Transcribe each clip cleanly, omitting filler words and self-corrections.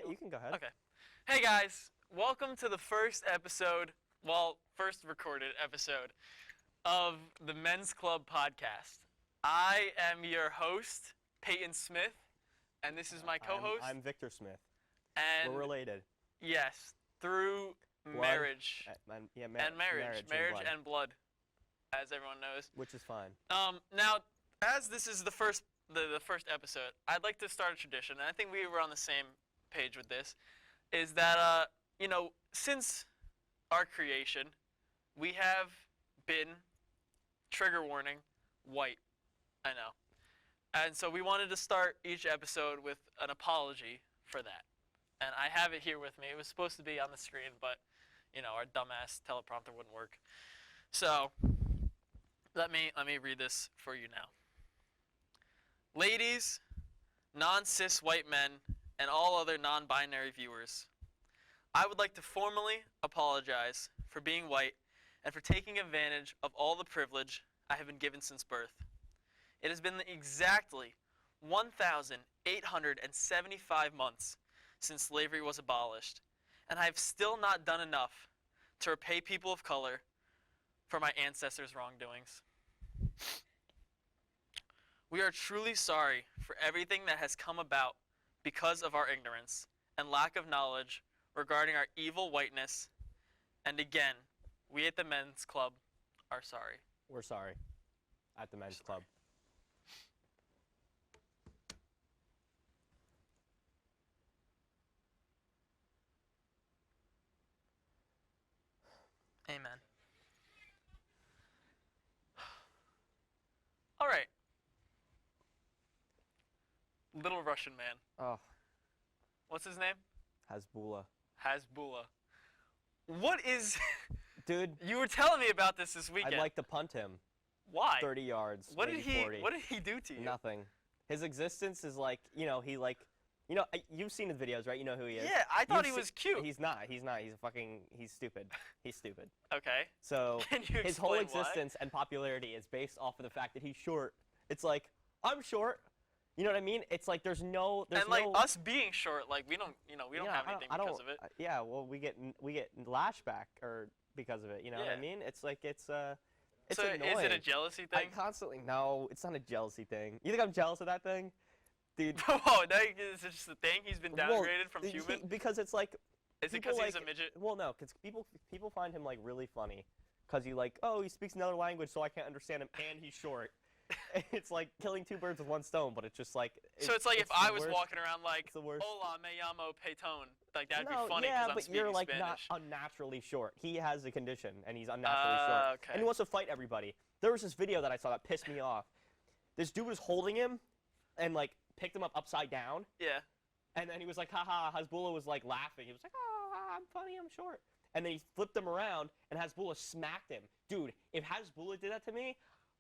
you can go ahead. Okay. Hey guys, welcome to the first recorded episode of the Men's Club podcast. I am your host, Payton Smith, and this is my co-host. I'm Victor Smith. And we're related. Yes, through marriage. Marriage and blood, as everyone knows. Which is fine. Now, as this is the first episode, I'd like to start a tradition, and I think we were on the same page with this, is that, since our creation, we have been, trigger warning, white. I know. And so we wanted to start each episode with an apology for that. And I have it here with me. It was supposed to be on the screen, but, our dumbass teleprompter wouldn't work. So, let me read this for you now. Ladies, non-cis white men, and all other non-binary viewers, I would like to formally apologize for being white and for taking advantage of all the privilege I have been given since birth. It has been exactly 1,875 months since slavery was abolished, and I have still not done enough to repay people of color for my ancestors' wrongdoings. We are truly sorry for everything that has come about because of our ignorance and lack of knowledge regarding our evil whiteness. And again, we at the Men's Club are sorry. We're sorry. At the Men's Club. Amen. All right. Little Russian man. Oh. What's his name? Hasbulla. Hasbulla. What is... Dude. You were telling me about this weekend. I'd like to punt him. Why? 30 yards, What maybe did he 40. What did he do to you? Nothing. His existence is like, you've seen his videos, right? You know who he is. Yeah, I thought he was cute. He's not. He's stupid. He's stupid. Okay. So Can you his whole explain existence and popularity is based off of the fact that he's short. It's like, I'm short. You know what I mean? It's like there's us being short, like we don't have anything because of it. Yeah, well, we get lashback because of it. You know what I mean? It's like it's so annoying. Is it a jealousy thing? No, it's not a jealousy thing. You think I'm jealous of that thing? Dude. Whoa, is it just a thing? He's been downgraded from human? Because it's like... Is it because he's a midget? Well, no, because people find him, like, really funny. Because he speaks another language, so I can't understand him, and he's short. It's like killing two birds with one stone, but it's just like... So it's like if I was walking around like, hola, me llamo Payton. Like, that'd be funny because I'm speaking Spanish. Yeah, but you're, like, not unnaturally short. He has a condition, and he's unnaturally short. Okay. And he wants to fight everybody. There was this video that I saw that pissed me off. This dude was holding him, and, like, picked him up upside down. Yeah. And then he was like, haha, Hasbulla was like laughing. He was like, oh, I'm funny, I'm short. And then he flipped him around, and Hasbulla smacked him. Dude, if Hasbulla did that to me,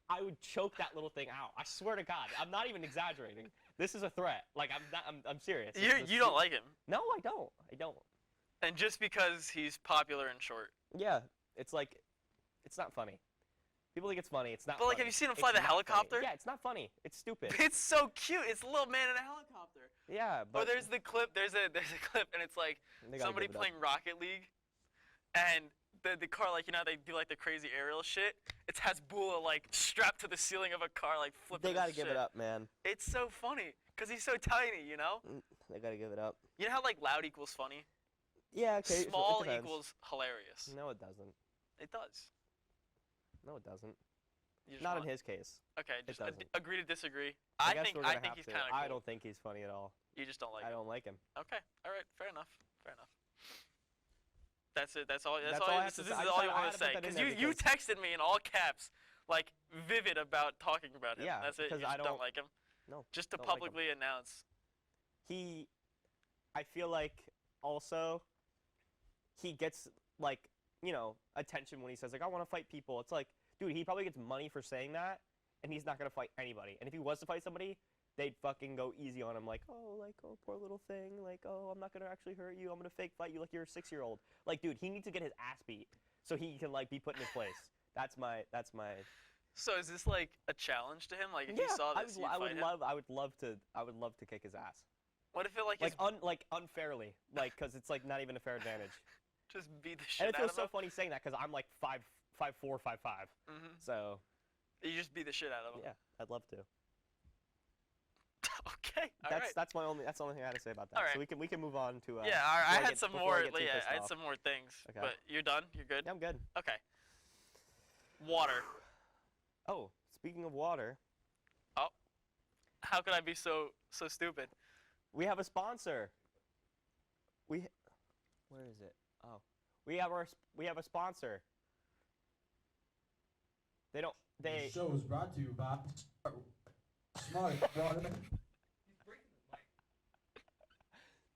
I would choke that little thing out. I swear to God. I'm not even exaggerating. This is a threat. Like, I'm serious. You don't like him? No, I don't. And just because he's popular and short? Yeah. It's like, it's not funny. People think it's funny. It's not funny. But, like, have you seen him fly the helicopter? Yeah, it's not funny. It's stupid. It's so cute. It's a little man in a helicopter. Yeah, but... Or there's the clip. There's a clip, and it's like somebody playing Rocket League, and the car, like, they do, like, the crazy aerial shit. It has Hasbulla, like, strapped to the ceiling of a car, like, flipping They gotta shit. give it up, man. It's so funny, because he's so tiny, They gotta give it up. You know how, like, loud equals funny? Yeah, okay. Small equals hilarious. No, it doesn't. It does. No, it doesn't. Not in his case. Okay, just agree to disagree. I think he's kind of cool. I don't think he's funny at all. You just don't like him. I don't like him. Okay, all right, fair enough. That's it. This is all you want to say. Because you texted me in all caps, like vivid about talking about him. Yeah, that's it. You just don't like him. No. Just to publicly announce. I feel like also he gets like attention when he says like I want to fight people. It's like, dude, he probably gets money for saying that, and he's not gonna fight anybody. And if he was to fight somebody, they'd fucking go easy on him, like, oh, poor little thing, like, oh, I'm not gonna actually hurt you, I'm gonna fake fight you like you're a 6-year-old. Like, dude, he needs to get his ass beat so he can like be put in his place. That's my. So is this like a challenge to him? Like, if you saw this, you'd fight him? I would love to kick his ass. What if it like unfairly, like because it's like not even a fair advantage. just beat the And shit it out feels of so him? funny saying that because I'm like 5'4", 5'5". Mm-hmm. So You just beat the shit out of him. yeah, I'd love to. Okay. All right. That's the only thing I had to say about that. All right. So we can move on to. Yeah. All right. before I had get- some before more. I get too Yeah. pissed I had off. some more things. Okay. But you're done. You're good. Yeah, I'm good. Okay. Water. Oh, speaking of water, Oh. How could I be so stupid? we have a sponsor. Where is it? Oh, we have a sponsor. They don't. This show is brought to you by Smart Water.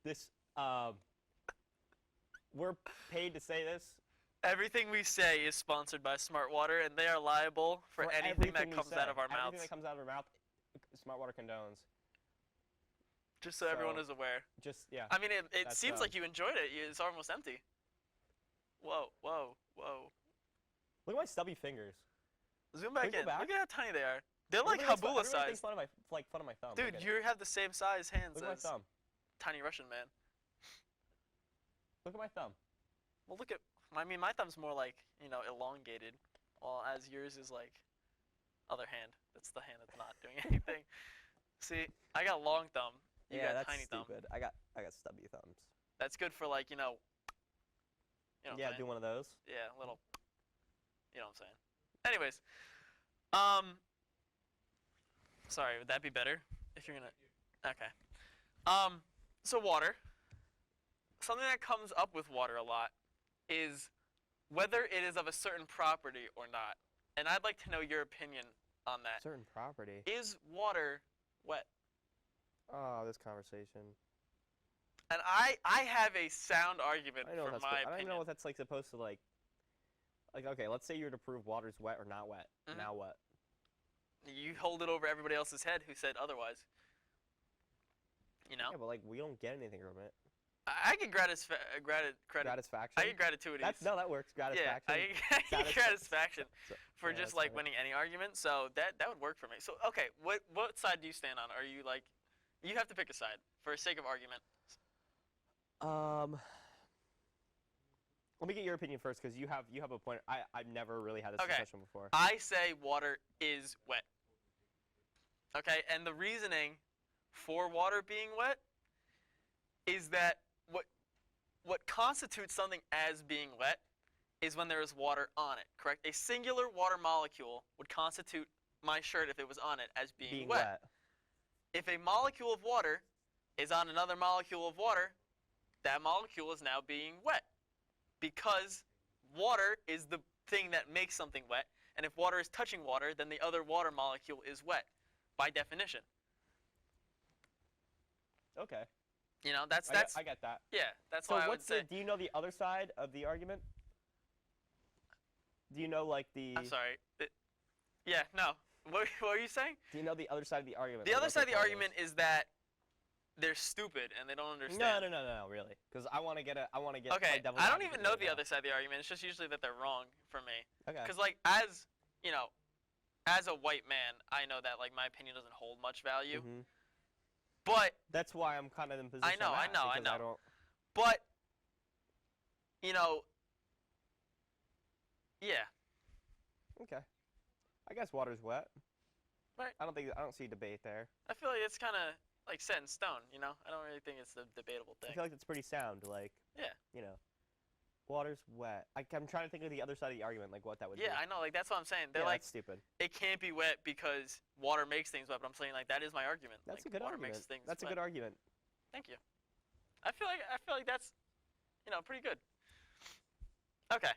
This we're paid to say this. Everything we say is sponsored by Smart Water, and they are liable for anything everything that we comes say. out of our Everything mouths. that comes out of our mouth, Smart Water condones. Just so everyone So- is aware. Just yeah. I mean, it That's, seems like you enjoyed it. It's almost empty. Whoa, whoa, whoa. Look at my stubby fingers. Zoom back Can we go in. back? Look at how tiny they are. They're like Everybody Habula makes fun- everybody size. makes fun of my thumb. Dude, Look at it. you have the same size hands Look at my as thumb. Tiny Russian Man. Look at my thumb. Well, look at. I mean, my thumb's more like, elongated, while as yours is like other hand. That's the hand that's not doing anything. See, I got long thumb. You Yeah, got that's tiny thumb. stupid. I got stubby thumbs. That's good for like, Yeah, what I'm do one of those. saying? Yeah, little. You know what I'm saying. Anyways, sorry, would that be better if you're gonna? Okay. So water. Something that comes up with water a lot is whether it is of a certain property or not. And I'd like to know your opinion on that. Certain property. Is water wet? Oh, this conversation. And I have a sound argument I don't know for what that's. my I don't even know opinion. what that's like supposed to like. Like okay, let's say you were to prove water's wet or not wet. Mhm. Now what? You hold it over everybody else's head who said otherwise. Yeah, but like we don't get anything from it. I get credit. Gratisfaction. I get gratuities. That works. Yeah, Gratisfaction. I get Satisfa- gratisfaction for yeah, just that's like funny. winning any argument. So that would work for me. So okay, what side do you stand on? Are you like, you have to pick a side for sake of argument. Let me get your opinion first, because you have a point. I've never really had this Okay. discussion before. I say water is wet. Okay, and the reasoning for water being wet is that what constitutes something as being wet is when there is water on it, correct? A singular water molecule would constitute my shirt if it was on it as being wet. If a molecule of water is on another molecule of water, that molecule is now being wet because water is the thing that makes something wet, and if water is touching water, then the other water molecule is wet by definition. Okay. That's I get that. yeah, that's So why I would what's say. do you know the other side of the argument? Do you know like the? I'm sorry. Yeah, no. What were you saying? Do you know the other side of the argument? The like, other what side of their the point argument is that they're stupid and they don't is? understand. No, really. Because I want to get. Okay, play devil's I don't advocate even know right the now. other side of the argument. It's just usually that they're wrong for me. Okay. Because like as as a white man, I know that like my opinion doesn't hold much value. Mhm. But That's why I'm kind of in the position. know, I'm I at, know, I because know. don't. but yeah. Okay. I guess water's wet. Right. I don't see debate there. I feel like it's kind of like set in stone. I don't really think it's a debatable I thing. feel like it's pretty sound. Like. Yeah. Water's wet. I'm trying to think of the other side of the argument, like what that would be. Yeah, I know. Like that's what I'm saying. They're Yeah, like that's stupid. it can't be wet because water makes things wet. But I'm saying like that is my argument. That's like, a good water argument. Makes things That's a wet. good argument. Thank you. I feel like that's pretty good. Okay.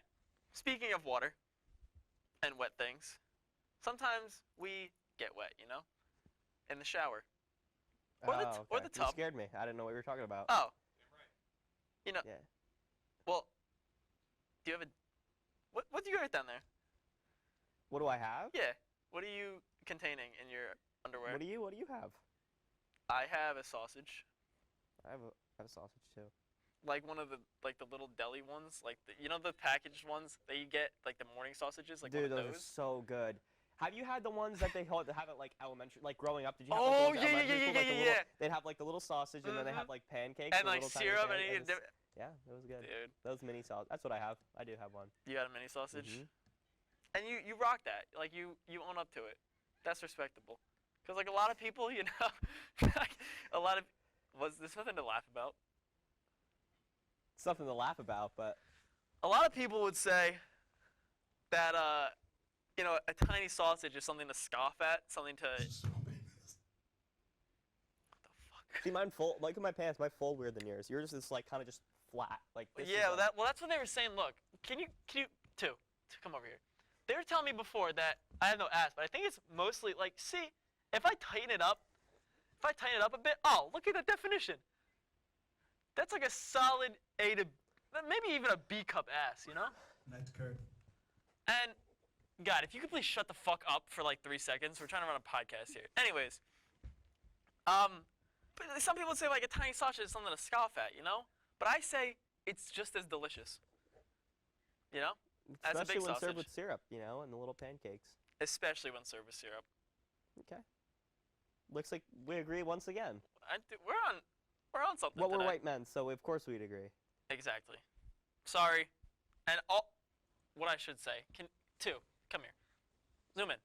Speaking of water and wet things, sometimes we get wet, in the shower. Or the Oh, or okay. the tub. You scared me. I didn't know what you were talking about. Oh. Yeah. Well, do you have a what do you got down there? What do I have? Yeah. What are you containing in your underwear? What do you have? I have a sausage. I have a sausage too. Like one of the little deli ones, like the packaged ones that you get, like the morning sausages, like Dude, one of those are those. so good. Have you had the ones that they have at like elementary, like growing up? Did you have Oh, like, the ones at yeah, elementary school, like, the yeah, little, yeah. They'd have like the little sausage, and then they have like pancakes And the like little tiny syrup, pan- and and it's- yeah, it was good. dude, Those mini sausage. That's what I have. I do have one. you got a mini sausage, Mhm. and you rock that. Like you own up to it. That's respectable. Cause like a lot of people, you know, a lot of there's nothing to laugh about. Something to laugh about, but A lot of people would say that you know, a tiny sausage is something to scoff at, something to. What the fuck? see, mine fold. Like in my pants, mine fold weirder than yours. Yours is like kind of just flat. Like this is Yeah, like, that's what they were saying. Look, can you to come over here? They were telling me before that I have no ass, but I think it's mostly like, see, if I tighten it up a bit, oh, look at that definition. That's like a solid A to maybe even a B cup ass, you know? Nice curve. And God, if you could please shut the fuck up for like 3 seconds, we're trying to run a podcast here. Anyways, but some people say like a tiny sausage is something to scoff at, you know? But I say it's just as delicious. You know? As a especially big when sausage. served with syrup, you know, and the little pancakes. Especially when served with syrup. Okay. Looks like we agree once again. We're on something Well, we're today. white men, so of course we'd agree. Exactly. Sorry. And what I should say. Come here. Zoom in.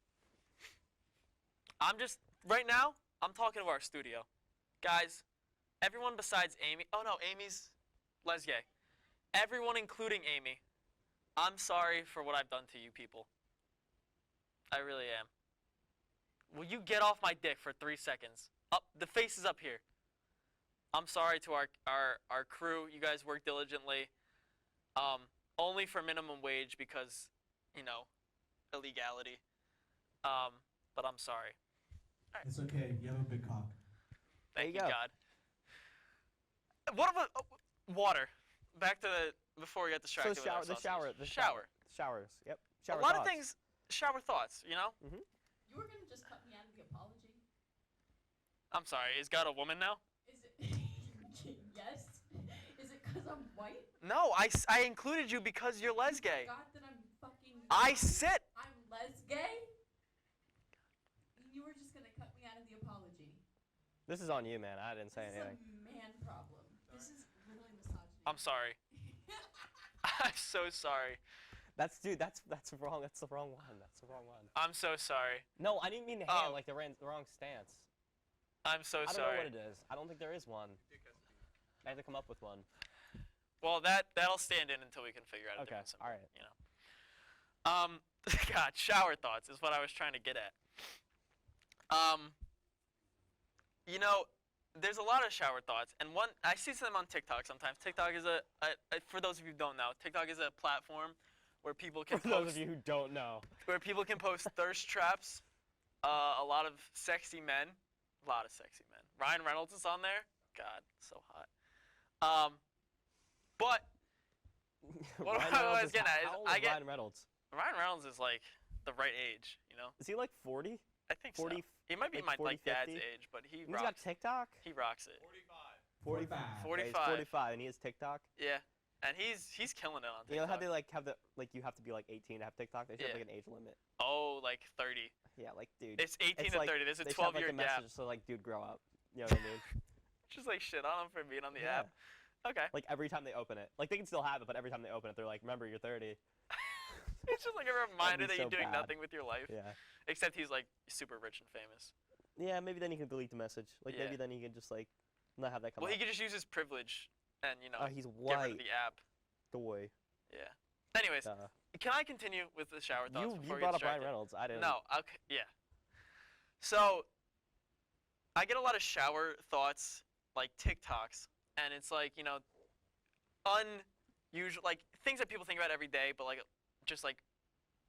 Right now, I'm talking to our studio. Guys, everyone besides Amy. Oh no, Amy's lesgay. Everyone including Amy. I'm sorry for what I've done to you people. I really am. Will you get off my dick for 3 seconds? Up, the face is up here. I'm sorry to our crew. You guys work diligently. Only for minimum wage because, you know, illegality. But I'm sorry. It's okay. You have a big cock. Thank you you, go. God. What about water? Back to before we got distracted. So with our the sausages. shower. Showers. Yep. Shower A lot thoughts. of things. Shower thoughts. You know. You were gonna just cut me out of the apology? I'm sorry. Is God a woman now? Is it? Yes. Is it because I'm white? No, I included you because you're lesgay. God, that I'm fucking. I said. I'm lesgay. You were just gonna cut me out of the apology. This is on you, man. I didn't say This anything. is a man problem. This is literally misogyny. I'm sorry. I'm so sorry. That's wrong. That's the wrong one. That's the wrong one. I'm so sorry. No, I didn't mean the Oh. hand, like the wrong stance. I'm so I don't sorry. know what it is. I don't think there is one. I have to come up with one. Well, that'll stand in until we can figure out a Okay. different symbol. All right. You know. God, shower thoughts is what I was trying to get at. You know, there's a lot of shower thoughts, and one I see some on TikTok sometimes. TikTok is for those of you who don't know, TikTok is a platform where people can For those post of you who don't know. thirst traps. A lot of sexy men. Ryan Reynolds is on there. God, so hot. But what Ryan I Reynolds was getting at is how old I is get Ryan Reynolds. Ryan Reynolds is like the right age, you know. Is he like 40? I think 40, so. He might be like my 40, dad's 50? age, but he He's got rocks. TikTok? He rocks it. 45. 45. He's 45 and he has TikTok. Yeah, and he's killing it on TikTok. You know how they like have you have to be like 18 to have TikTok? They should have Yeah. like an age limit. Oh, like 30. Yeah, like dude. It's 18 it's to like, 30. There's a they should have, 12-year like, a gap. message so like dude grow up. You know what I mean? Just like shit on him for being on the Yeah. app. Okay. Like every time they open it. Like they can still have it, but every time they open it they're like, remember you're 30. It's just like a reminder that so you're doing bad. nothing with your life. Yeah. Except he's like super rich and famous. Yeah, maybe then you can delete the message. Like Yeah. maybe then you can just like not have that come Well, up. he could just use his privilege and, you know, Oh, he's get rid white. of the app. Boy. Yeah. Anyways, can I continue with the shower thoughts You before we brought get up Ryan distracted? Reynolds. I didn't. No, okay, yeah. So, I get a lot of shower thoughts, like TikToks, and it's like, you know, unusual, like things that people think about every day, but like just like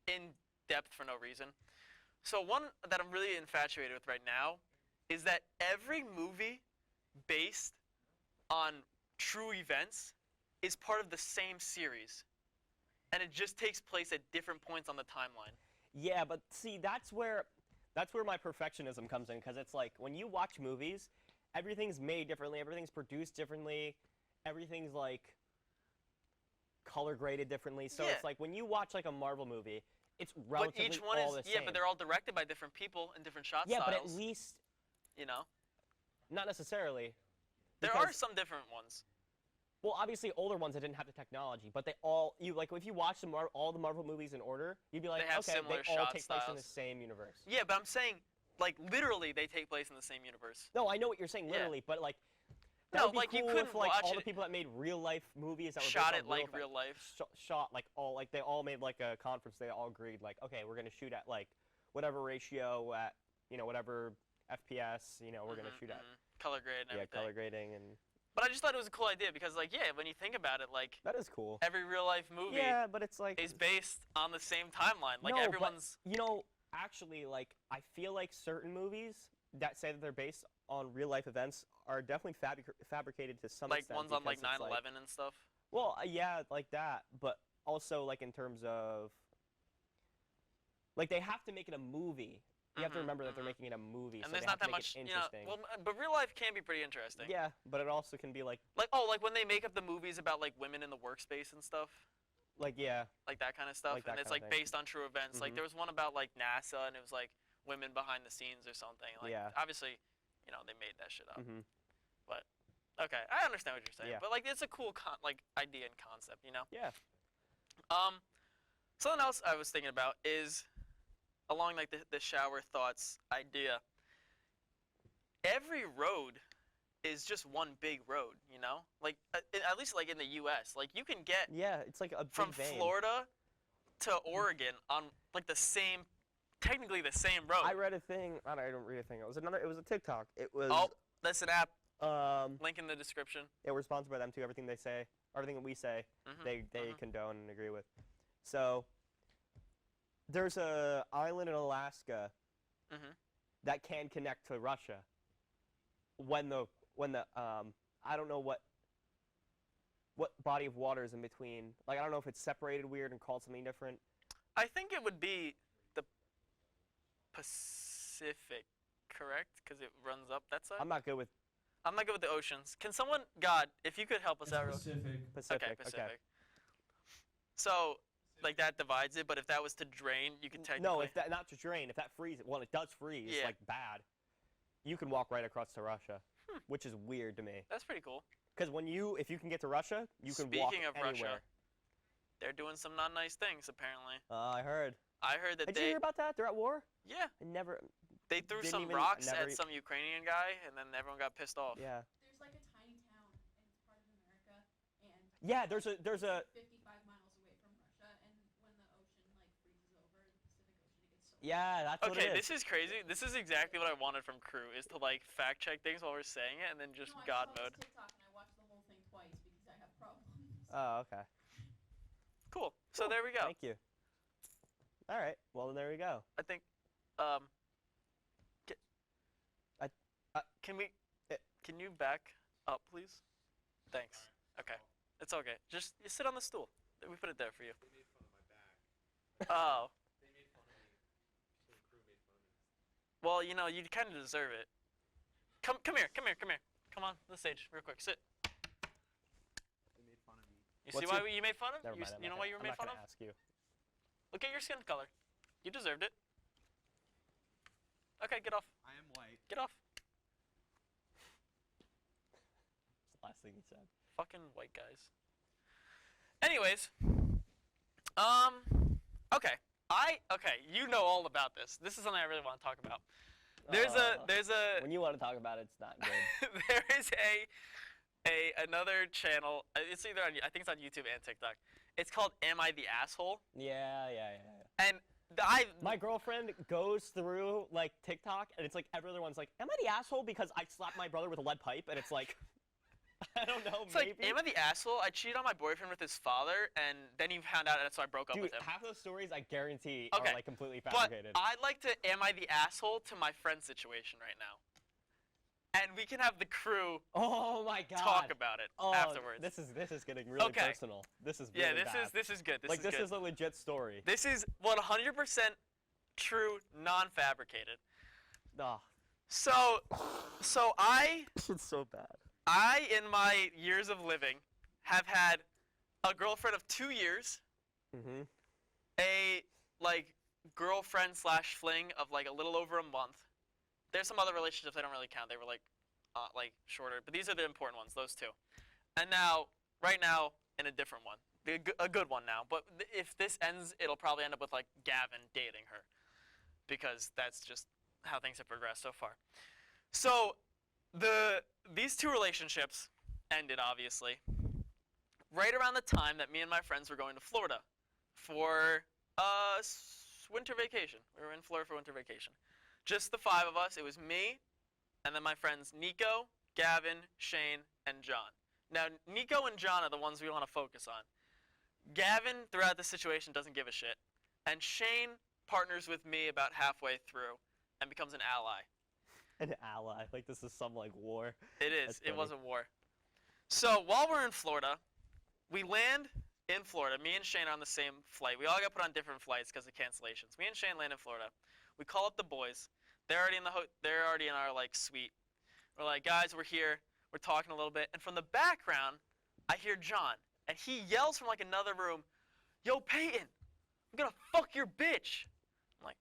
in depth for no reason. So one that I'm really infatuated with right now is that every movie based on true events is part of the same series, and it just takes place at different points on the timeline. Yeah, but see, that's where my perfectionism comes in, because it's like when you watch movies, everything's made differently, everything's produced differently, everything's like color graded differently. So Yeah. it's like when you watch like a Marvel movie, it's But relatively each one all is the same. but they're all directed by different people and different shot yeah, styles. but at least You know, not necessarily. there are because- some different ones. Well, obviously older ones that didn't have the technology, but they all if you watch all the Marvel movies in order, you'd be like, They have okay, similar they all shot take place in the styles. same universe. Yeah, but I'm saying, like, literally, they take place in the same universe. No, I know what you're saying, Yeah. literally, but like that No, would be like, you cool couldn't if like watch all the it- people that made real life movies that were Shot based it on like real real life. shot like all like they all made like a conference. They all agreed like, okay, we're gonna shoot at like whatever ratio at whatever FPS we're gonna shoot at. Color grade and Yeah, everything. color grading and But I just thought it was a cool idea because, like, yeah, when you think about it, like, that is cool. every real life movie Yeah, but it's like is based on the same timeline. Like, No, but- everyone's. actually, like, I feel like certain movies that say that they're based on real life events are definitely fabricated to some Like extent. ones on like because it's 9/11 and stuff. Well, yeah, like that, but also like in terms of like they have to make it a movie. You have to remember that they're making it a movie, And so there's they not have to that make much, it interesting. but real life can be pretty interesting. Yeah, but it also can be like Like when they make up the movies about like women in the workspace and stuff, yeah, like that kind of stuff, Like that and it's kinda like thing. based on true events. Like Mhm. there was one about like NASA, and it was like women behind the scenes or something. Like Yeah. obviously, they made that shit up. mhm. Okay, I understand what you're saying, Yeah. but like it's a cool idea and concept, Yeah. Something else I was thinking about is along like the shower thoughts idea. Every road is just one big road, like at least like in the U.S. Like you can get Yeah, it's like a big from vein. Florida to Oregon on like technically the same road. I read a thing. I don't read a thing. It was a TikTok. It was Oh, that's an app. um Link in the description. yeah, we're sponsored by them too. Everything they say, everything that we say, Mhm, they mhm. condone and agree with. So there's a island in Alaska Mhm. that can connect to Russia. When the I don't know what body of water is in between. Like I don't know if it's separated weird and called something different. I think it would be the Pacific, correct? Because it runs up that side. I'm not good with I'm not good with the oceans. Can someone, God, if you could help us It's out real Pacific. Pacific. Okay, Pacific. So, like that divides it, but if that was to drain, you could technically. No, if that not to drain, if that freezes, well, it does freeze Yeah. like bad. You can walk right across to Russia, which is weird to me. That's pretty cool. Because if you can get to Russia, you can walk Speaking of anywhere. Russia, they're doing some not nice things apparently. I heard. I heard that Did you hear about that? They're at war. yeah, I never. they threw Didn't some even- rocks never at some Ukrainian guy, and then everyone got pissed off. Yeah. There's like a tiny town, and it's part of America, and Yeah. There's a 55 miles away from Russia, and when the ocean like freezes over in the Pacific Ocean, it gets so Yeah, that's what Okay, it is. this is crazy. This is exactly what I wanted from crew, is to like fact check things while we're saying it, and then just No, I God saw mode. this TikTok and I watched the whole thing twice because I have problems. Oh, okay. Cool. So Cool. there we go. Thank you. All right. Well, then there we go. I think, can we, can you back up, please? Thanks. Okay. It's okay. Just you sit on the stool. We put it there for you. They made fun of my back. Oh. They made fun of me. Some crew made fun of me. Well, you kind of deserve it. Come here. Come on the stage, real quick. Sit. They made fun of me. You What's see why your- you made fun of? Never You, mind. I'm you not know why gonna- you were I'm made not fun gonna of? ask you. Look at your skin color. You deserved it. Okay, get off. I am white. Get off. That's the last thing he said. Fucking white guys. Anyways, okay, you know all about this. This is something I really want to talk about. There's a When you want to talk about it, it's not good. there is another channel. It's either on, I think it's on YouTube and TikTok. It's called Am I the Asshole? Yeah. And My girlfriend goes through like TikTok, and it's like every other one's like, "Am I the asshole because I slapped my brother with a lead pipe?" And it's like, I don't know, it's maybe. like, am I the asshole? I cheated on my boyfriend with his father, and then he found out, and so I broke up Dude, with him. half those stories I guarantee Okay, are like completely But fabricated. I'd like to am I the asshole to my friend's situation right now. And we can have the crew Oh my god. talk about it Oh, afterwards. This is getting really Okay. personal. This is really Yeah, bad. this is good. This like is this good. is a legit story. This is 100% true, non-fabricated. Oh, So I it's so bad. in my years of living have had a girlfriend of 2 years, Mhm. a like girlfriend / fling of like a little over a month. There's some other relationships I don't really count. They were like shorter, but these are the important ones. Those two. And now, right now, in a different one, a good one now. But if this ends, it'll probably end up with like Gavin dating her, because that's just how things have progressed so far. So these two relationships ended, obviously, right around the time that me and my friends were going to Florida for winter vacation. We were in Florida for winter vacation. Just the 5 of us. It was me, and then my friends Nico, Gavin, Shane, and John. Now, Nico and John are the ones we want to focus on. Gavin, throughout the situation, doesn't give a shit. And Shane partners with me about halfway through and becomes an ally. An ally. Like this is some like war. It is. That's It was a funny. war. So while we're in Florida, we land in Florida. Me and Shane are on the same flight. We all got put on different flights because of cancellations. Me and Shane land in Florida. We call up the boys. They're already in they're already in our like suite. We're like, guys, we're here. We're talking a little bit, and from the background, I hear John, and he yells from like another room, "Yo, Payton, I'm gonna fuck your bitch." I'm like,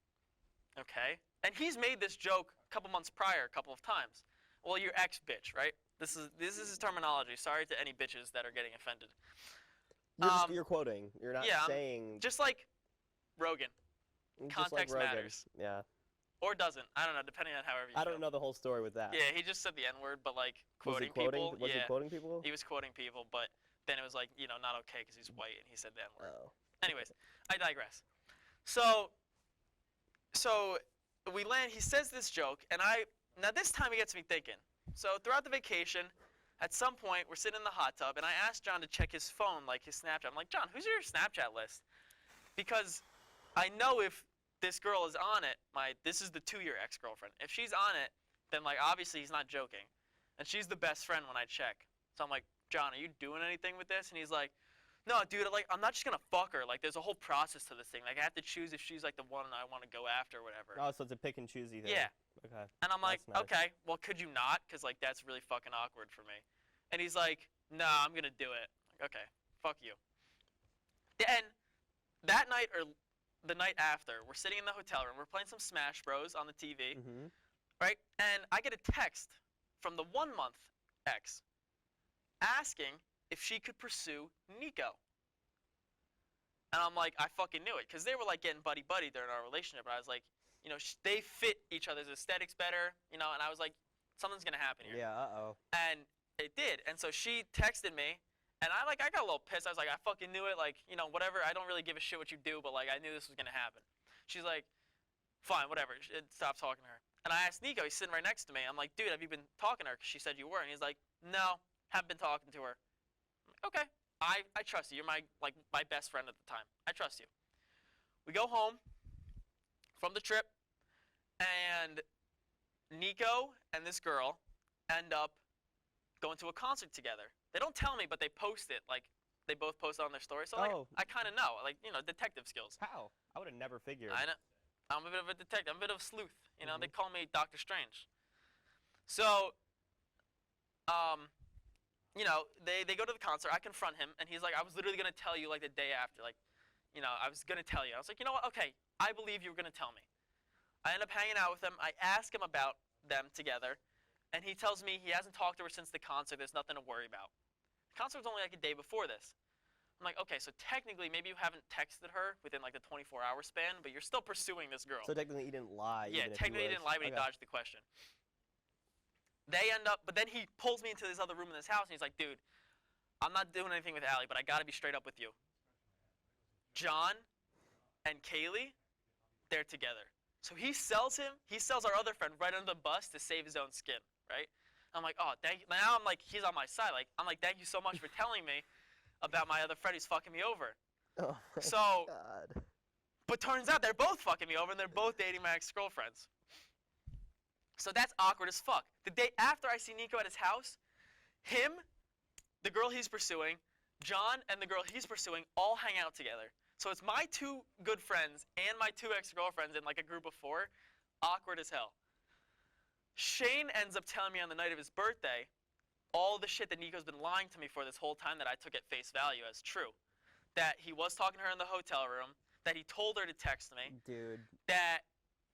okay. And he's made this joke a couple months prior, a couple of times. Well, your ex-bitch, right? This is his terminology. Sorry to any bitches that are getting offended. You're quoting. You're not yeah, saying. Just like Rogan, just context like Rogan. matters. Yeah. Or doesn't. I don't know, depending on however you I feel. don't know the whole story with that. Yeah, he just said the N-word, but like Was he quoting quoting? people. Was he Yeah, quoting people? he was quoting people, but then it was like, not okay because he's white and he said the N-word. Oh. Anyways, I digress. So we land. He says this joke, and now this time he gets me thinking. So throughout the vacation, at some point we're sitting in the hot tub, and I asked John to check his phone, like his Snapchat. I'm like, John, who's your Snapchat list? Because I know if this girl is on it, this is the 2-year ex-girlfriend. If she's on it, then like obviously he's not joking, and she's the best friend when I check. So I'm like, John, are you doing anything with this? And he's like, no, dude, like I'm not just gonna fuck her. Like there's a whole process to this thing. Like I have to choose if she's like the one I want to go after or whatever. Oh, so it's a pick and choosy thing. Yeah. Okay. And I'm like, That's nice. okay, well, could you not? Because like that's really fucking awkward for me. And he's like, nah, I'm gonna do it. Like, okay, fuck you. Then that night or the night after, we're sitting in the hotel room. We're playing some Smash Bros on the TV, Mm-hmm. right? And I get a text from the 1-month ex asking if she could pursue Nico. And I'm like, I fucking knew it, because they were like getting buddy-buddy during our relationship. And I was like, they fit each other's aesthetics better, and I was like, something's gonna happen here. Yeah. Uh-oh. And it did. And so she texted me, and I got a little pissed. I was like, I fucking knew it. Like, whatever. I don't really give a shit what you do, but like, I knew this was gonna happen. She's like, fine, whatever. Stop talking to her. And I asked Nico. He's sitting right next to me. I'm like, dude, have you been talking to her? 'Cause she said you were. And he's like, no, haven't been talking to her. I'm like, okay, I trust you. You're my best friend at the time. I trust you. We go home from the trip, and Nico and this girl end up going to a concert together. They don't tell me, but they post it. Like, they both post it on their story. So, like, Oh. I kind of know. Like, detective skills. How? I would have never figured. I know. I'm a bit of a detective. I'm a bit of a sleuth. They Mhm. call me Dr. Strange. So, they go to the concert. I confront him, and he's like, I was literally going to tell you, like, the day after. Like, I was going to tell you. I was like, you know what? Okay, I believe you were going to tell me. I end up hanging out with him. I ask him about them together, and he tells me he hasn't talked to her since the concert. There's nothing to worry about. The concert was only like a day before this. I'm like, okay, so technically maybe you haven't texted her within like the 24-hour span, but you're still pursuing this girl. So technically, he didn't lie. Yeah, even if technically he was. didn't lie, but he Okay. dodged the question. They end up, but then he pulls me into this other room in this house, and he's like, dude, I'm not doing anything with Allie, but I got to be straight up with you. John and Kaylee, they're together. So he sells our other friend right under the bus to save his own skin, right? I'm like, oh, thank you. Now I'm like, he's on my side. Like, I'm like, thank you so much for telling me about my other friend who's fucking me over. Oh my So, God. but turns out they're both fucking me over, and they're both dating my ex-girlfriends. So that's awkward as fuck. The day after I see Nico at his house, him, the girl he's pursuing, John, and the girl he's pursuing all hang out together. So it's my 2 good friends and my 2 ex-girlfriends in like a group of 4. Awkward as hell. Shane ends up telling me on the night of his birthday all the shit that Nico's been lying to me for this whole time that I took at face value as true. That he was talking to her in the hotel room, that he told her to text me, Dude. that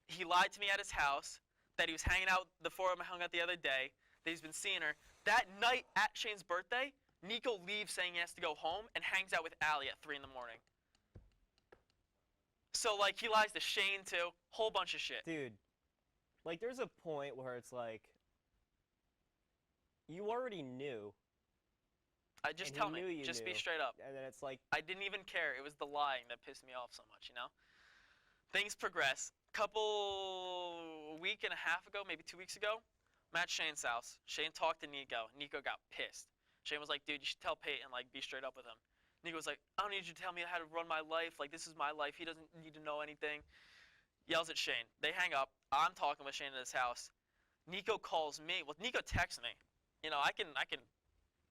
he lied to me at his house, that he was hanging out, the four of them hung out the other day, that he's been seeing her. That night at Shane's birthday, Nico leaves saying he has to go home and hangs out with Allie at 3 in the morning. So, like, he lies to Shane, too. Whole bunch of shit. Dude. Like, there's a point where it's like, you already knew. Just And tell he knew me. you Just be knew. straight up. And then it's like, I didn't even care. It was the lying that pissed me off so much, you know? Things progress. Week and a half ago, maybe 2 weeks ago, I'm at Shane's house. Shane talked to Nico. Nico got pissed. Shane was like, dude, you should tell Payton, like, be straight up with him. Nico was like, I don't need you to tell me how to run my life. Like, this is my life. He doesn't need to know anything. Yells at Shane. They hang up. I'm talking with Shane at his house. Nico calls me. Well, Nico texts me. You know, I can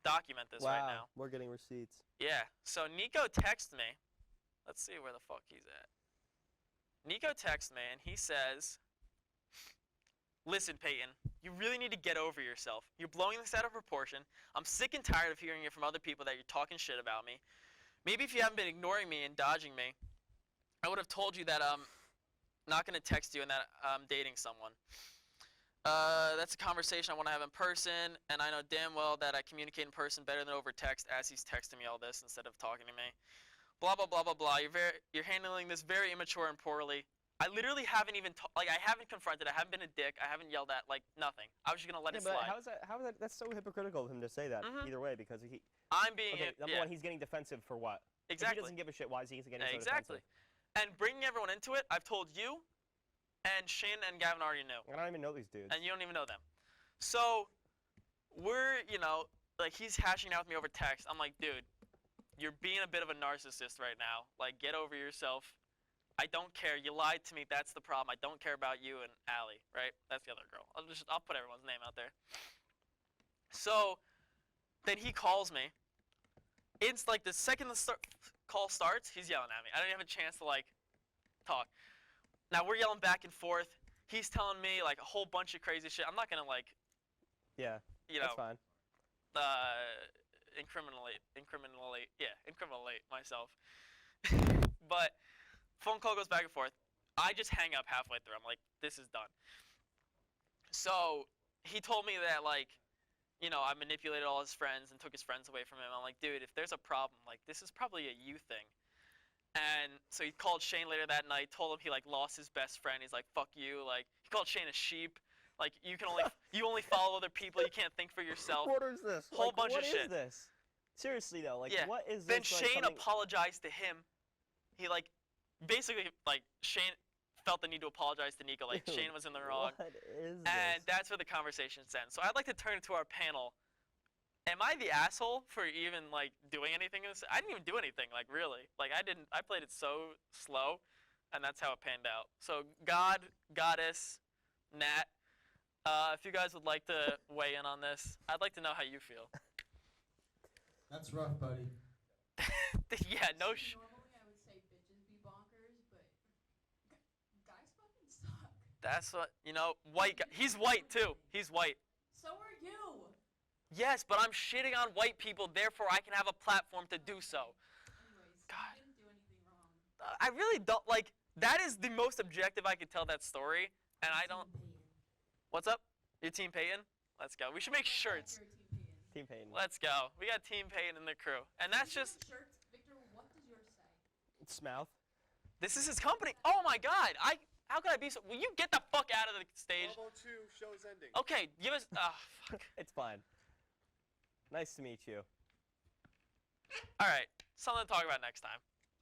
document this right now. we're getting receipts. Yeah. So Nico texts me. Let's see where the fuck he's at. Nico texts me and he says, listen, Payton, you really need to get over yourself. You're blowing this out of proportion. I'm sick and tired of hearing it from other people that you're talking shit about me. Maybe if you haven't been ignoring me and dodging me, I would have told you that I'm not going to text you and that I'm dating someone. That's a conversation I want to have in person, and I know damn well that I communicate in person better than over text, as he's texting me all this instead of talking to me. Blah, blah, blah, blah, blah. You're handling this very immature and poorly. I literally haven't even, I haven't confronted, I haven't been a dick, I haven't yelled at, like, nothing. I was just going to let it But slide. how is that, that's so hypocritical of him to say that, Mhm. either way, because he, I'm being, okay, number yeah, one, he's getting defensive for what? If he exactly. doesn't give a shit, why is he getting so Exactly. defensive? And bringing everyone into it, I've told you, and Shane and Gavin already knew. I don't even know these dudes. And you don't even know them. So, we're, you know, like, he's hashing out with me over text. I'm like, dude, you're being a bit of a narcissist right now. Like, get over yourself. I don't care. You lied to me. That's the problem. I don't care about you and Allie, right? That's the other girl. I'll put everyone's name out there. So, then he calls me. It's like the second the call starts, he's yelling at me. I don't even have a chance to, like, talk. Now, we're yelling back and forth. He's telling me, like, a whole bunch of crazy shit. I'm not going to, like, Yeah, you that's know, fine. incriminate myself. But phone call goes back and forth. I just hang up halfway through. I'm like, this is done. So he told me that, like, you know, I manipulated all his friends and took his friends away from him. I'm like, dude, if there's a problem, like, this is probably a you thing. And so he called Shane later that night, told him he, like, lost his best friend. He's like, fuck you. Like, he called Shane a sheep. Like, you only follow other people. You can't think for yourself. What is this? Whole bunch of What shit. is this? Seriously though, like, Yeah. what is Then this? Like, Shane something- apologized to him. He, like, basically, like, Shane felt the need to apologize to Nico. Like, Dude, Shane was in the wrong. What is And this? that's where the conversation ends. So I'd like to turn it to our panel. Am I the asshole for even, like, doing anything in this? I didn't even do anything, like, really. Like, I played it so slow, and that's how it panned out. So God, Goddess, Nat, if you guys would like to weigh in on this, I'd like to know how you feel. That's rough, buddy. Yeah, no Normally I would say bitches be bonkers, but guys fucking suck. That's what, you know, white guy. He's white, too. He's white. So are you. Yes, but I'm shitting on white people, therefore I can have a platform to do so. Anyways, God. you didn't do anything wrong. I really don't, like, that is the most objective I could tell that story, and I don't. What's up? Your Team Payton? Let's go. We should make shirts. You're Team Payton. Team Payton. Let's go. We got Team Payton in the crew. And that's just, Shirts, Victor, what does yours say? Smouth. this is his company. Oh my God. How could I be so, will you get the fuck out of the stage? 12:02, show's ending. Okay, give us, fuck. It's fine. Nice to meet you. All right, something to talk about next time.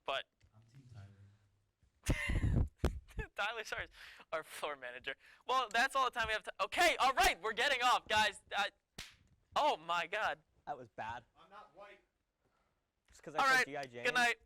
But I'm Team Tyler. Tyler Sars, our floor manager. Well, that's all the time we have to. Okay, all right, we're getting off, guys. Oh my God. That was bad. I'm not white. Just because All I right, said G.I. Jane. good night.